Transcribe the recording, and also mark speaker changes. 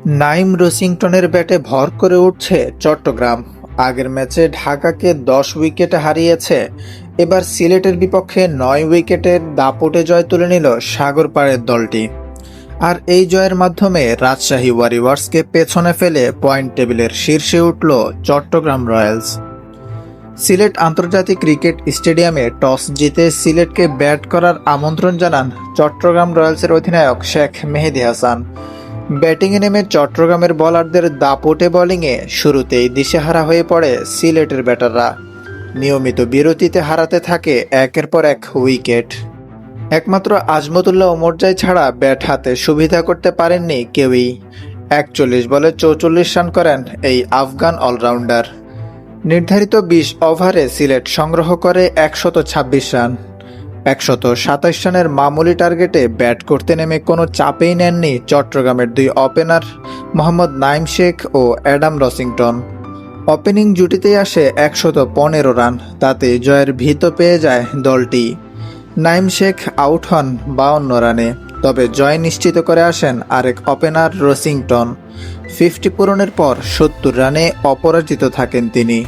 Speaker 1: নাইম রসিংটনের ব্যাটে ভর করে উঠছে চট্টগ্রাম। আগের ম্যাচে ঢাকাকে ১০ উইকেটে হারিয়েছে। এবার সিলেটের বিপক্ষে ৯ উইকেটের দাপটে জয় তুলে নিল সাগরপাড়ের দলটি। আর এই জয়ের মাধ্যমে রাজশাহী ওয়ারিয়র্সকে পেছনে ফেলে পয়েন্ট টেবিলের শীর্ষে উঠল চট্টগ্রাম রয়্যালস। সিলেট আন্তর্জাতিক ক্রিকেট স্টেডিয়ামে টস জিতে সিলেটকে ব্যাট করার আমন্ত্রণ জানান চট্টগ্রাম রয়্যালসের অধিনায়ক শেখ মেহেদী হাসান। ব্যাটিংয়ে নেমে চট্টগ্রামের বোলারদের দাপটে বোলিংয়ে শুরুতেই দিশেহারা হয়ে পড়ে সিলেটের ব্যাটাররা। নিয়মিত বিরতিতে হারাতে থাকে একের পর এক উইকেট। একমাত্র আজমতুল্লাহ ওমরজাই ছাড়া ব্যাট হাতে সুবিধা করতে পারেননি কেউই। ৪১ বলে ৪৪ রান করেন এই আফগান অলরাউন্ডার। নির্ধারিত ২০ ওভারে সিলেট সংগ্রহ করে ১২৬ রান। ১২৭ রানের মামুলি টার্গেটে ব্যাট করতে নেমে কোনো চাপেই নেননি চট্টগ্রামের দুই ওপেনার মোহাম্মদ নাইম শেখ ও অ্যাডাম রসিংটন। ওপেনিং জুটিতেই আসে ১১৫ রান, তাতে জয়ের ভিত পেয়ে যায় দলটি। নাইম শেখ আউট হন ৫২ রানে, তবে জয় নিশ্চিত করে আসেন আরেক ওপেনার রসিংটন। 50 পূরণের পর ৭০ রানে অপরাজিত থাকেন তিনি।